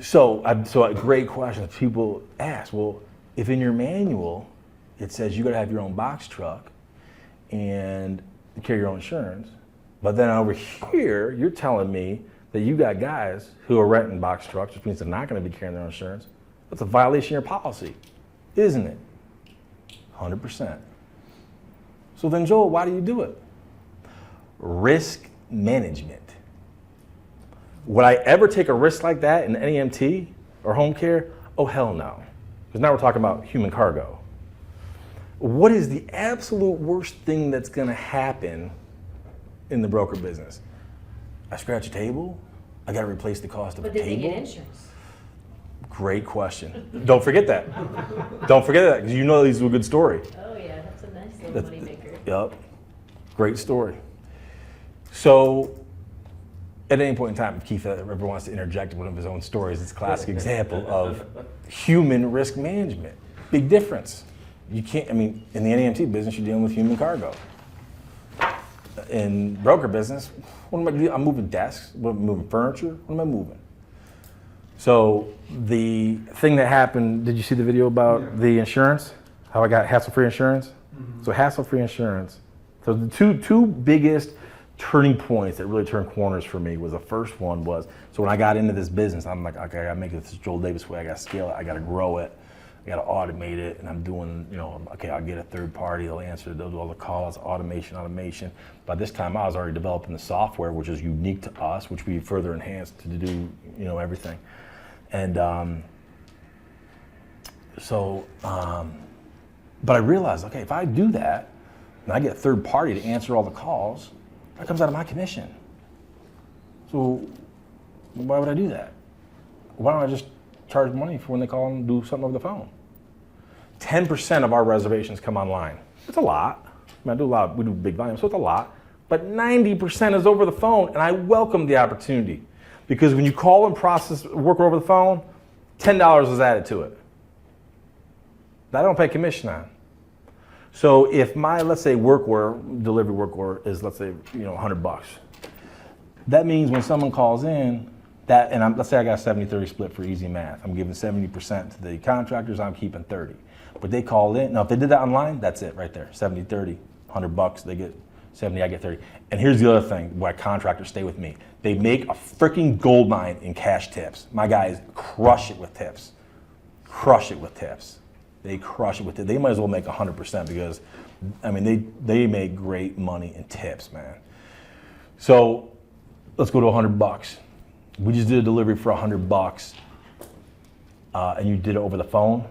So a great question. People ask, well, if in your manual it says you got to have your own box truck and carry your own insurance, but then over here you're telling me that you got guys who are renting box trucks, which means they're not going to be carrying their own insurance. That's a violation of your policy, isn't it? 100%. So then, Joel, why do you do it? Risk management. Would I ever take a risk like that in NEMT or home care? Oh, hell no. Because now we're talking about human cargo. What is the absolute worst thing that's going to happen in the broker business? I scratch a table? I got to replace the cost of a table? But did they get insurance? Great question. Don't forget that. Don't forget that, because you know these are a good story. Oh yeah, that's a nice little money maker. Yep. Great story. So, at any point in time, if Keith ever wants to interject one of his own stories, it's a classic example of human risk management. Big difference. You can't, I mean, in the NEMT business, you're dealing with human cargo. In broker business, what am I doing? I'm moving desks, what am I moving furniture, what am I moving? So the thing that happened, did you see the video about the insurance? How I got hassle-free insurance? Mm-hmm. So hassle-free insurance. So the two biggest turning points that really turned corners for me was the first one was, so when I got into this business, I'm like, okay, I gotta make this Joel Davis way, I gotta scale it, I gotta grow it, I gotta automate it, and I'm doing, okay, I'll get a third party, they'll answer, they'll do all the calls, automation. By this time, I was already developing the software, which is unique to us, which we further enhanced to do, everything. And but I realized, okay, if I do that, and I get a third party to answer all the calls, that comes out of my commission. So why would I do that? Why don't I just charge money for when they call and do something over the phone? 10% of our reservations come online. It's a lot. I do a lot, we do big volume, so it's a lot. But 90% is over the phone, and I welcome the opportunity. Because when you call and process work over the phone, $10 is added to it. That I don't pay commission on. So if my, let's say, delivery work order is, let's say, $100, that means when someone calls in, let's say I got a 70-30 split for easy math. I'm giving 70% to the contractors, I'm keeping 30. But they called in, now if they did that online, that's it right there, 70-30, $100, they get 70, I get 30. And here's the other thing, why contractors stay with me. They make a freaking gold mine in cash tips. My guys crush it with tips. Crush it with tips. They crush it with tips. They might as well make 100% because, I mean, they make great money in tips, man. So let's go to $100. We just did a delivery for $100, and you did it over the phone.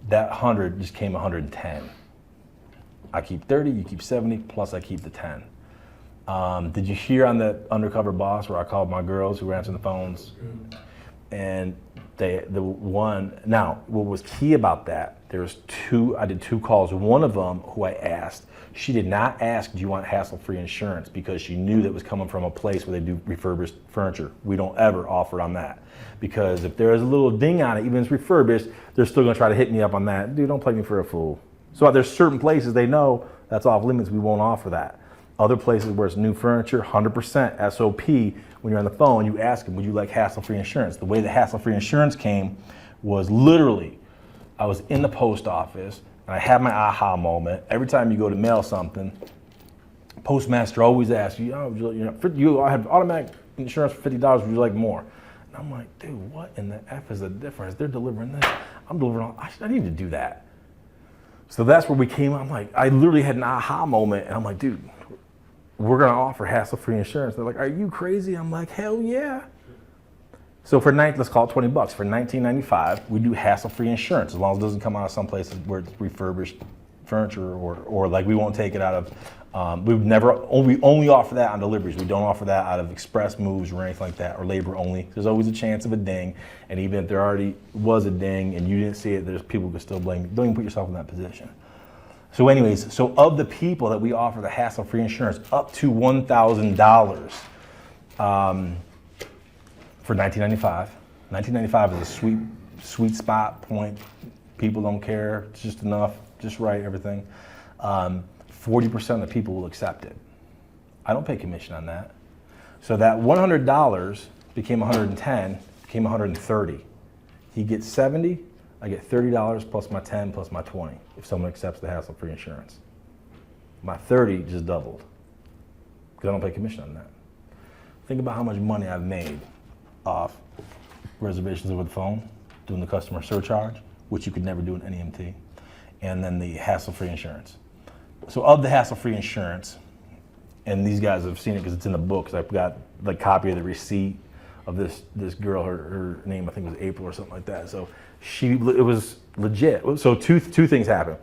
That 100 just came 110. I keep 30, you keep 70, plus I keep the 10. Did you hear on that Undercover Boss where I called my girls who were answering the phones? And now what was key about that, I did two calls. One of them who I asked, she did not ask, do you want hassle-free insurance? Because she knew that it was coming from a place where they do refurbished furniture. We don't ever offer on that. Because if there's a little ding on it, even if it's refurbished, they're still gonna try to hit me up on that. Dude, don't play me for a fool. So there's certain places they know that's off limits, we won't offer that. Other places where it's new furniture, 100% SOP, when you're on the phone, you ask them, would you like hassle-free insurance? The way the hassle-free insurance came was literally, I was in the post office and I had my aha moment. Every time you go to mail something, postmaster always asks you, you have automatic insurance for $50, would you like more? And I'm like, dude, what in the F is the difference? They're delivering this, I'm delivering all, I need to do that. So that's where we came, I'm like, I literally had an aha moment and I'm like, dude, we're gonna offer hassle-free insurance. They're like, are you crazy? I'm like, hell yeah. So let's call it $20. For $19.95, we do hassle-free insurance as long as it doesn't come out of some places where it's refurbished furniture or like we won't take it out of, we only offer that on deliveries. We don't offer that out of express moves or anything like that, or labor only. There's always a chance of a ding, and even if there already was a ding and you didn't see it, there's people who can still blame you. Don't even put yourself in that position. So anyways, so of the people that we offer the hassle-free insurance up to $1,000 for $19.95. $19.95 is a sweet spot point. People don't care, it's just enough, just right, everything. 40% of the people will accept it. I don't pay commission on that. So that $100 became $110, became $130. He gets 70, I get $30 plus my 10 plus my 20 if someone accepts the hassle-free insurance. My 30 just doubled because I don't pay commission on that. Think about how much money I've made off reservations over the phone, doing the customer surcharge, which you could never do in NEMT, and then the hassle-free insurance. So of the hassle-free insurance, and these guys have seen it because it's in the book, because I've got the copy of the receipt of this girl, her name I think was April or something like that. So it was legit. So two things happened.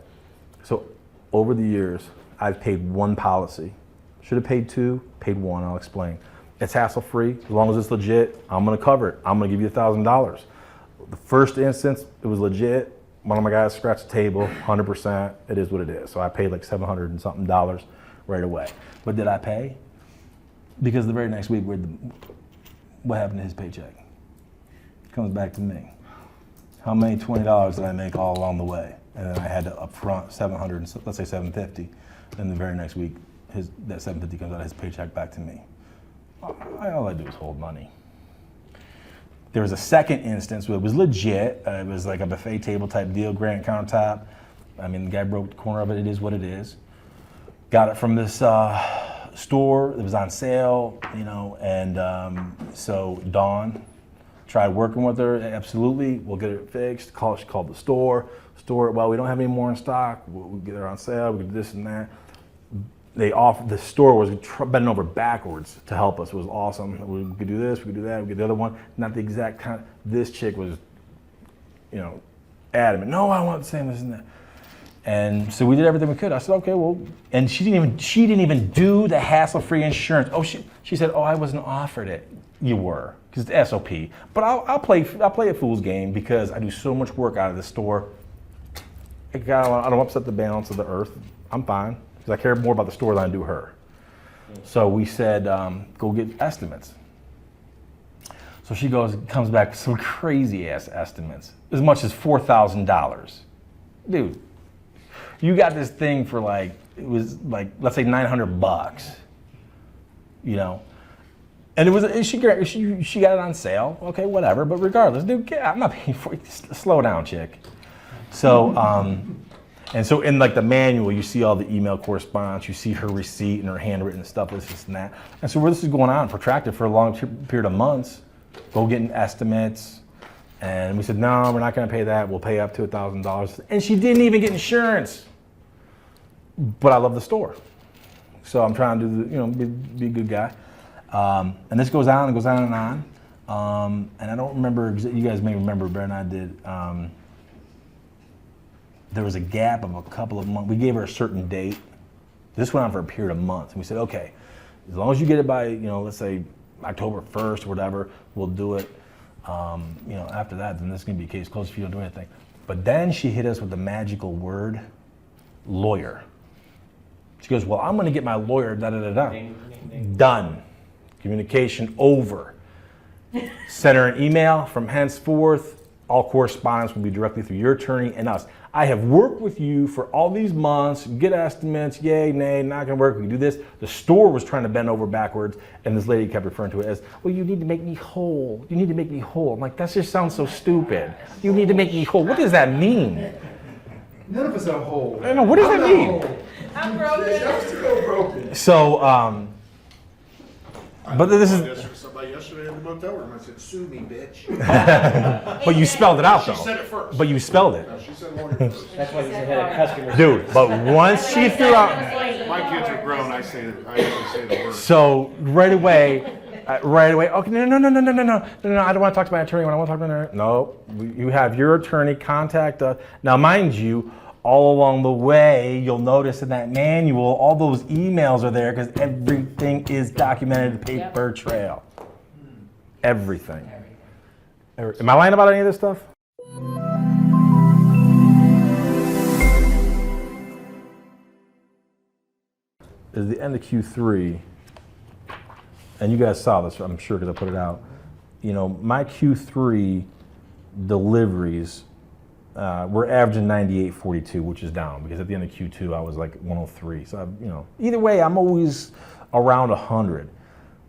So over the years, I've paid one policy. Should have paid two, paid one, I'll explain. It's hassle-free, as long as it's legit, I'm gonna cover it. I'm gonna give you $1,000. The first instance, it was legit. One of my guys scratched the table, 100%, it is what it is. So I paid like $700 and something right away. But did I pay? Because the very next week, what happened to his paycheck? Comes back to me. How many $20 did I make all along the way? And then I had to upfront 700, let's say 750. Then the very next week, that 750 comes out of his paycheck back to me. All I do is hold money. There was a second instance where it was legit. It was like a buffet table type deal, granite countertop. I mean, the guy broke the corner of it. It is what it is. Got it from this store. It was on sale, and so Dawn tried working with her. Absolutely, we'll get it fixed. She called the store. Well, we don't have any more in stock. We'll get it on sale. We can do this and that. The store was bending over backwards to help us. It was awesome. We could do this, we could do that, we could do the other one. Not the exact kind. This chick was, adamant. No, I want the same, this and that. And so we did everything we could. I said, okay, well, and she didn't even do the hassle-free insurance. Oh, she said, oh, I wasn't offered it. You were, because it's SOP. But I'll play a fool's game because I do so much work out of the store. I don't upset the balance of the earth. I'm fine. Because I care more about the store than I do her. So we said, go get estimates. So she comes back with some crazy ass estimates, as much as $4,000. Dude, you got this thing for let's say $900, And it was she got it on sale. Okay, whatever. But regardless, dude, I'm not paying for it. Slow down, chick. So. And so in the manual, you see all the email correspondence, you see her receipt and her handwritten stuff, this and that. And so where this is going on, protracted for a long period of months, go getting estimates. And we said, no, we're not gonna pay that, we'll pay up to $1,000. And she didn't even get insurance. But I love the store. So I'm trying to do, be a good guy. And this goes on and goes on and on. And I don't remember, you guys may remember, Brett and I did, there was a gap of a couple of months. We gave her a certain date. This went on for a period of months. And we said, okay, as long as you get it by, let's say October 1st or whatever, we'll do it. After that, then this is gonna be a case closed if you don't do anything. But then she hit us with the magical word, lawyer. She goes, well, I'm gonna get my lawyer, Done. Communication over. Send her an email from henceforth. All correspondence will be directly through your attorney and us. I have worked with you for all these months, get estimates, yay, nay, not gonna work, we can do this. The store was trying to bend over backwards, and this lady kept referring to it as, well, you need to make me whole. You need to make me whole. I'm like, that just sounds so stupid. You need to make me whole. What does that mean? None of us are whole. I know, what does that mean? I'm broken. I'm still broken. So, but this is... Somebody yesterday in the motel room, I said, sue me, bitch. But you spelled it out, though. She said it first. But you spelled it. No, she said lawyer first. That's why he's the head of customer. Dude, but once she threw out... My kids are grown, I usually say the word. So, right away, okay, no, I don't want to talk to my attorney when I want to talk to my attorney. No, you have your attorney contact us. Now, mind you, all along the way, you'll notice in that manual, all those emails are there because everything is documented, paper trail. Everything. Am I lying about any of this stuff? At the end of Q3, and you guys saw this, I'm sure, because I put it out. My Q3 deliveries we're averaging 98.42, which is down because at the end of Q2 I was like 103. So either way, I'm always around 100.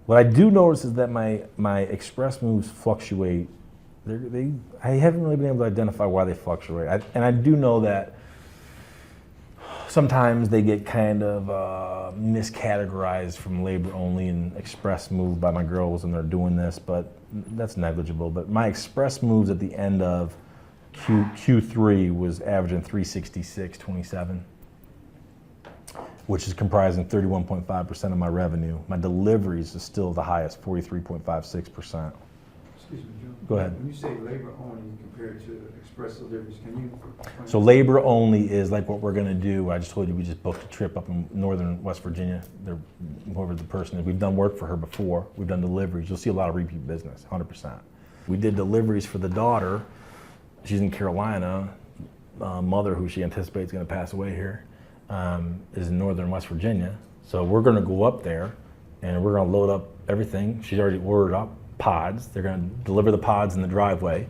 What I do notice is that my express moves fluctuate I haven't really been able to identify why they fluctuate. And I do know that sometimes they get kind of miscategorized from labor only and express move by my girls, and they're doing this, but that's negligible. But my express moves at the end of Q3 was averaging 366.27, which is comprising 31.5% of my revenue. My deliveries is still the highest, 43.56%. Excuse me, Joe. Go ahead. When you say labor only compared to express deliveries, can you? So labor only is like what we're gonna do. I just told you we just booked a trip up in northern West Virginia. Whoever the person is, we've done work for her before. We've done deliveries. You'll see a lot of repeat business, 100%. We did deliveries for the daughter. She's in Carolina. Mother, who she anticipates is gonna pass away here, is in northern West Virginia. So we're gonna go up there and we're gonna load up everything. She's already ordered up pods. They're gonna deliver the pods in the driveway.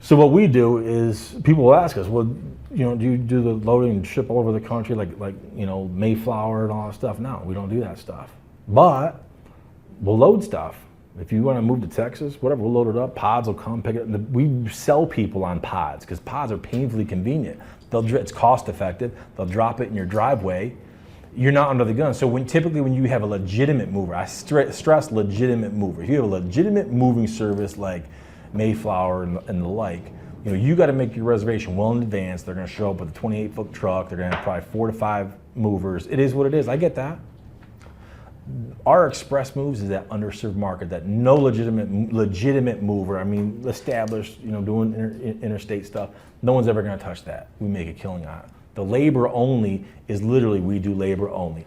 So what we do is, people will ask us, well, you know, do you do the loading and ship all over the country like you know, Mayflower and all that stuff? No, we don't do that stuff. But we'll load stuff. If you want to move to Texas, whatever, we'll load it up. Pods will come pick it up. We sell people on pods because pods are painfully convenient. It's cost effective. They'll drop it in your driveway. You're not under the gun. So typically when you have a legitimate mover, I stress legitimate mover. If you have a legitimate moving service like Mayflower and the like, you know, you got to make your reservation well in advance. They're going to show up with a 28-foot truck. They're going to have probably 4 to 5 movers. It is what it is. I get that. Our express moves is that underserved market that no legitimate mover, I mean, established, you know, doing interstate stuff, no one's ever going to touch that. We make a killing on it. The labor only is literally, we do labor only.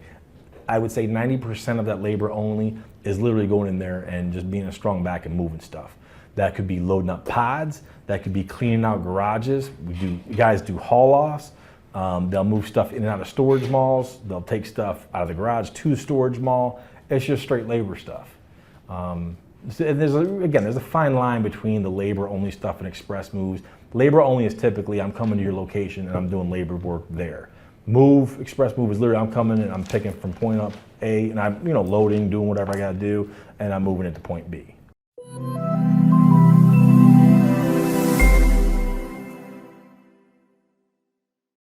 I would say 90% of that labor only is literally going in there and just being a strong back and moving stuff. That could be loading up pods. That could be cleaning out garages. Guys do haul-offs. They'll move stuff in and out of storage malls. They'll take stuff out of the garage to the storage mall. It's just straight labor stuff. There's a fine line between the labor-only stuff and express moves. Labor-only is typically, I'm coming to your location and I'm doing labor work there. Express move is literally, I'm coming and I'm picking from point up A and I'm, you know, loading, doing whatever I gotta do, and I'm moving it to point B.